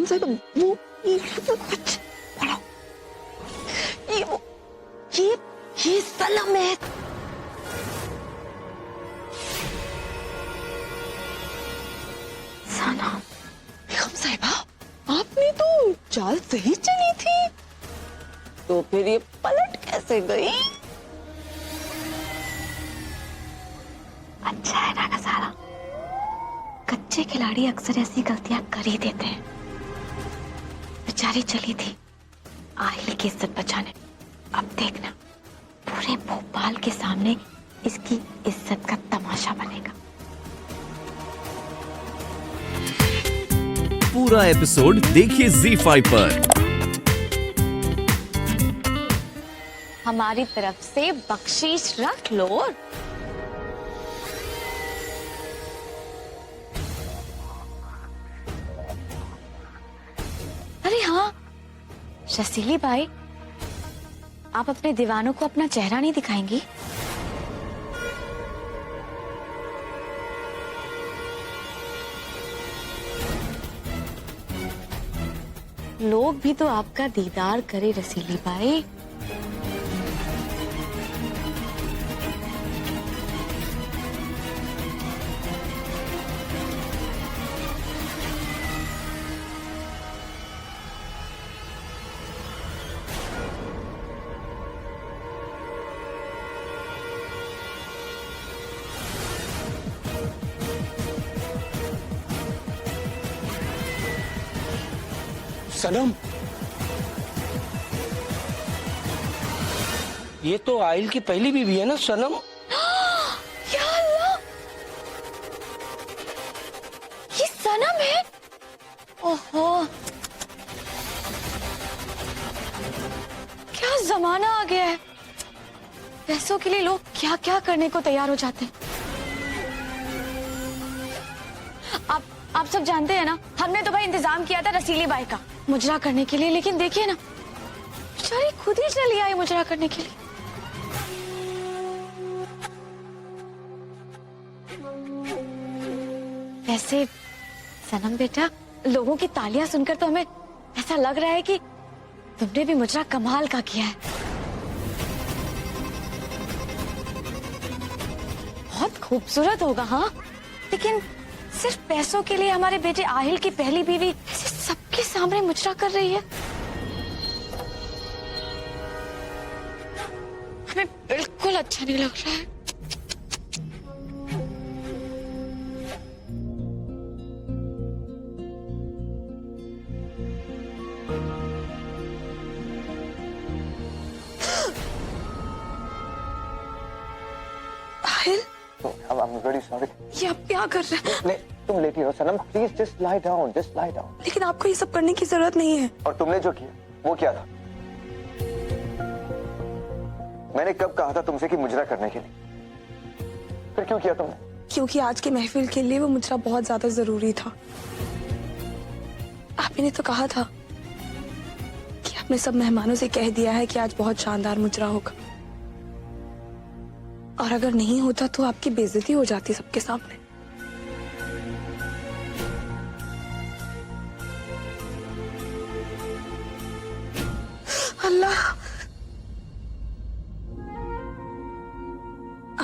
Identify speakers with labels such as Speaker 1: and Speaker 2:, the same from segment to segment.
Speaker 1: कौन सा? वो ये कुछ पढ़ो। ये सनम है। सनम बेगम साहिबा, आपने तो चाल सही चली थी, तो फिर ये पलट कैसे गई? अच्छा है ना नजारा, कच्चे खिलाड़ी अक्सर ऐसी गलतियां कर ही देते हैं। बेचारी चली थी आहिल की इज्जत बचाने, अब देखना पूरे भोपाल के सामने इसकी इज्जत का तमाशा बनेगा।
Speaker 2: पूरा एपिसोड देखिए ZEE5 पर।
Speaker 1: हमारी तरफ से बख्शीश रख लो। अरे हाँ रसीली बाई, आप अपने दीवानों को अपना चेहरा नहीं दिखाएंगी? लोग भी तो आपका दीदार करे रसीली बाई।
Speaker 3: सनम, ये तो आइल की पहली बीवी है ना सनम?
Speaker 1: या अल्लाह, ये सनम है। ओहो, क्या जमाना आ गया है। पैसों के लिए लोग क्या क्या करने को तैयार हो जाते हैं। आप सब जानते हैं ना, हमने तो भाई इंतजाम किया था रसीली बाई का मुजरा करने के लिए, लेकिन देखिए ना बेचारी खुद ही चली आई मुजरा करने के लिए। वैसे सनम बेटा, लोगों की तालियां सुनकर तो हमें ऐसा लग रहा है कि तुमने भी मुजरा कमाल का किया है। बहुत खूबसूरत होगा हाँ, लेकिन सिर्फ पैसों के लिए हमारे बेटे आहिल की पहली बीवी ऐसे सबके सामने मुजरा कर रही है। हमें बिल्कुल अच्छा नहीं लग रहा है। Aahil,
Speaker 4: I'm very sorry.
Speaker 1: ये आप क्या कर रहे हैं?
Speaker 4: नहीं, तुम लेटी हो सनम, please just lie down, just lie down.
Speaker 1: लेकिन आपको ये सब करने की जरूरत नहीं है।
Speaker 4: और तुमने जो किया वो क्या था? मैंने कब कहा था तुमसे कि मुजरा करने के लिए? फिर क्यों किया तुमने?
Speaker 1: क्योंकि आज के महफिल के लिए वो मुजरा बहुत ज्यादा जरूरी था। आपने तो कहा था कि आपने सब मेहमानों से कह दिया है कि आज बहुत शानदार मुजरा होगा, और अगर नहीं होता तो आपकी बेइज्जती हो जाती सबके सामने। अल्लाह,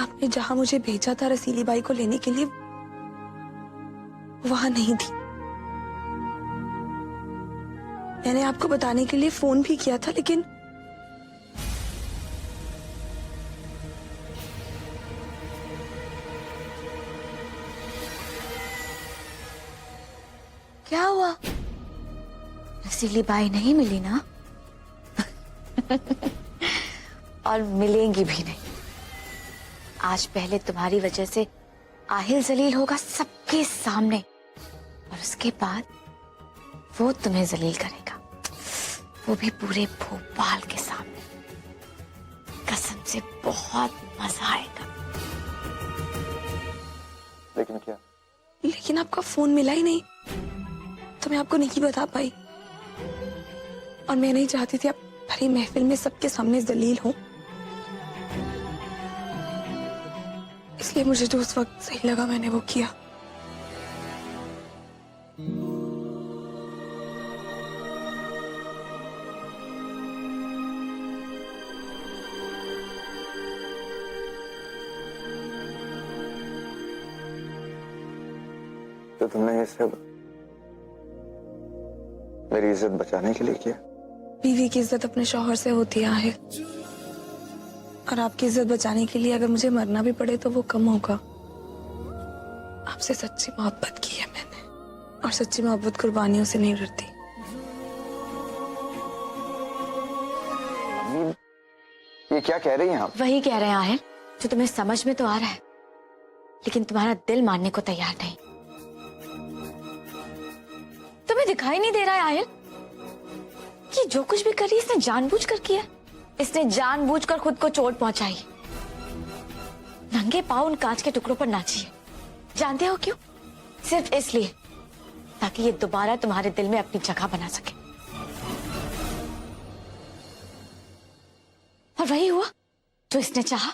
Speaker 1: आपने जहां मुझे भेजा था रसीली बाई को लेने के लिए, वहां नहीं थी। मैंने आपको बताने के लिए फोन भी किया था, लेकिन क्या हुआ? रसीली बाई नहीं मिली ना? और मिलेंगी भी नहीं। आज पहले तुम्हारी वजह से आहिल जलील होगा सबके सामने, और उसके बाद वो तुम्हें जलील करेगा, वो भी पूरे भोपाल के सामने। कसम से बहुत मजा आएगा।
Speaker 4: लेकिन क्या?
Speaker 1: लेकिन आपका फोन मिला ही नहीं, तो मैं आपको नहीं बता पाई, और मैं नहीं चाहती थी आप भरी महफिल में सबके सामने जलील हो। इसलिए मुझे जो उस वक्त सही लगा मैंने वो किया।
Speaker 4: तो तुमने ये सब मेरी इज्जत बचाने के लिए किया?
Speaker 5: बीवी की इज्जत अपने शौहर से होती है आहिल, और आपकी इज्जत बचाने के लिए अगर मुझे मरना भी पड़े तो वो कम होगा। आपसे सच्ची मोहब्बत की है मैंने, और सच्ची मोहब्बत कुर्बानियों से नहीं डरती।
Speaker 4: अम्मी, ये क्या कह रही हैं आप?
Speaker 1: वही कह रहे हैं आहिल जो तुम्हें समझ में तो आ रहा है, लेकिन तुम्हारा दिल मानने को तैयार नहीं। तुम्हें दिखाई नहीं दे रहा है आहिल कि जो कुछ भी करी इसने जानबूझकर किया। इसने जानबूझकर खुद को चोट पहुंचाई। नंगे पांव उन कांच के टुकड़ों पर नाची है। जानते हो क्यों? सिर्फ इसलिए ताकि ये दोबारा तुम्हारे दिल में अपनी जगह बना सके। और वही हुआ जो इसने चाहा।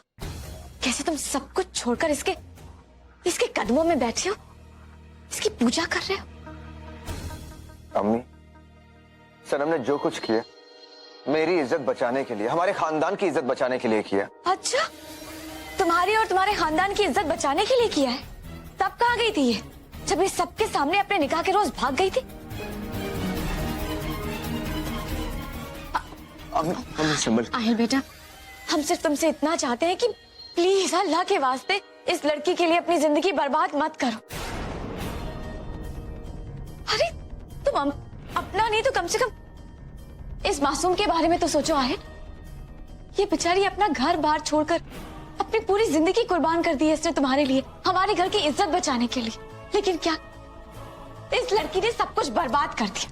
Speaker 1: कैसे तुम सब कुछ छोड़कर इसके कदमों में बैठे हो, इसकी पूजा कर रहे हो।
Speaker 4: अम्मी, सनम ने जो कुछ किया मेरी इज्जत बचाने के लिए, हमारे खानदान की इज्जत बचाने के लिए किया।
Speaker 1: अच्छा, तुम्हारी और तुम्हारे खानदान की इज्जत बचाने के लिए किया है? तब कहाँ गई थी ये, जब ये सबके सामने अपने निकाह के रोज भाग गई थी?
Speaker 4: अम्मी संभल।
Speaker 1: आहिल बेटा, हम सिर्फ तुमसे इतना चाहते हैं कि प्लीज अल्लाह के वास्ते इस लड़की के लिए अपनी जिंदगी बर्बाद मत करो। अरे तुम अपना नहीं तो कम से कम इस मासूम के बारे में तो सोचो आहिल। ये बेचारी अपना घर बार छोड़कर अपनी पूरी जिंदगी कुर्बान कर दी है इसने तुम्हारे लिए, हमारे घर की इज्जत बचाने के लिए। लेकिन क्या इस लड़की ने सब कुछ बर्बाद कर दिया।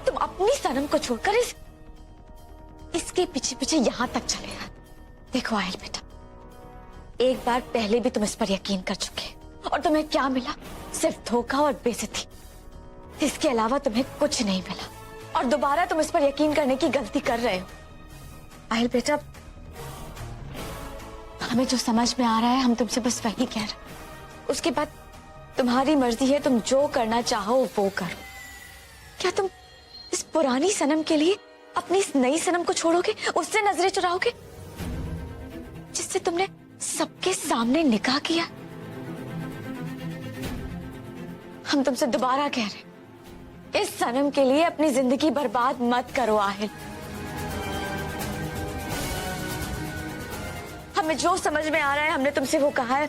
Speaker 1: तुम अपनी सनम को छोड़कर इसके पीछे पीछे यहां तक चले गए। देखो आहिल बेटा, एक बार पहले भी तुम इस पर यकीन कर चुके और तुम्हें क्या मिला? सिर्फ धोखा और बेइज्जती। इसके अलावा तुम्हें कुछ नहीं मिला, और दोबारा तुम इस पर यकीन करने की गलती कर रहे हो। आहिल बेटा, हमें जो समझ में आ रहा है हम तुमसे बस वही कह रहे हैं। उसके बाद तुम्हारी मर्जी है, तुम जो करना चाहो वो करो। क्या तुम इस पुरानी सनम के लिए अपनी इस नई सनम को छोड़ोगे, उससे नजरें चुराओगे जिससे तुमने सबके सामने निकाह किया? हम तुमसे दोबारा कह रहे हैं, इस सनम के लिए अपनी जिंदगी बर्बाद मत करो आहिल। हमें जो समझ में आ रहा है हमने तुमसे वो कहा है।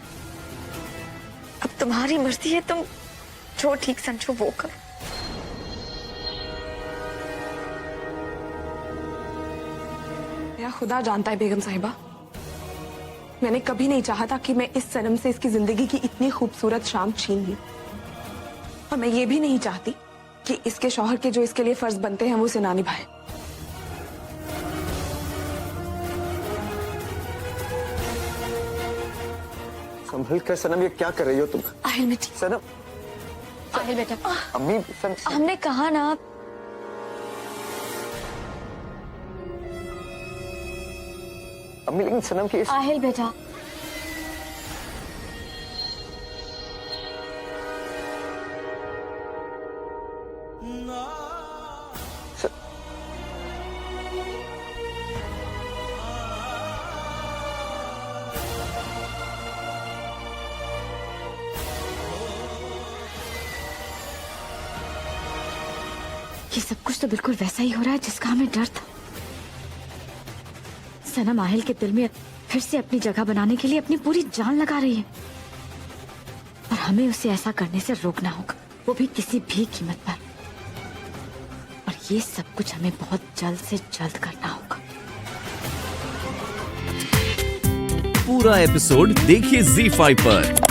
Speaker 1: अब तुम्हारी मर्जी है, तुम जो ठीक समझो वो करो।
Speaker 5: मेरा खुदा जानता है बेगम साहिबा, मैंने कभी नहीं चाहा था कि मैं इस सनम से इसकी जिंदगी की इतनी खूबसूरत शाम छीन लूं, और मैं ये भी नहीं चाहती कि इसके शौहर के जो इसके लिए फर्ज बनते हैं वो उसे ना निभाए।
Speaker 4: संभल कर सनम, ये क्या कर रही हो तुम?
Speaker 1: आहिल बेटी,
Speaker 4: सनम।
Speaker 1: आहिल बेटा,
Speaker 4: अम्मी
Speaker 1: हमने कहा ना।
Speaker 4: अम्मी, लेकिन सनम की
Speaker 1: आहिल बेटा, ये सब कुछ तो बिल्कुल वैसा ही हो रहा है जिसका हमें डर था। सनम आहिल के दिल में फिर से अपनी जगह बनाने के लिए अपनी पूरी जान लगा रही है, और हमें उसे ऐसा करने से रोकना होगा, वो भी किसी भी कीमत पर। और ये सब कुछ हमें बहुत जल्द से जल्द करना होगा।
Speaker 2: पूरा एपिसोड देखिए ZEE5 पर।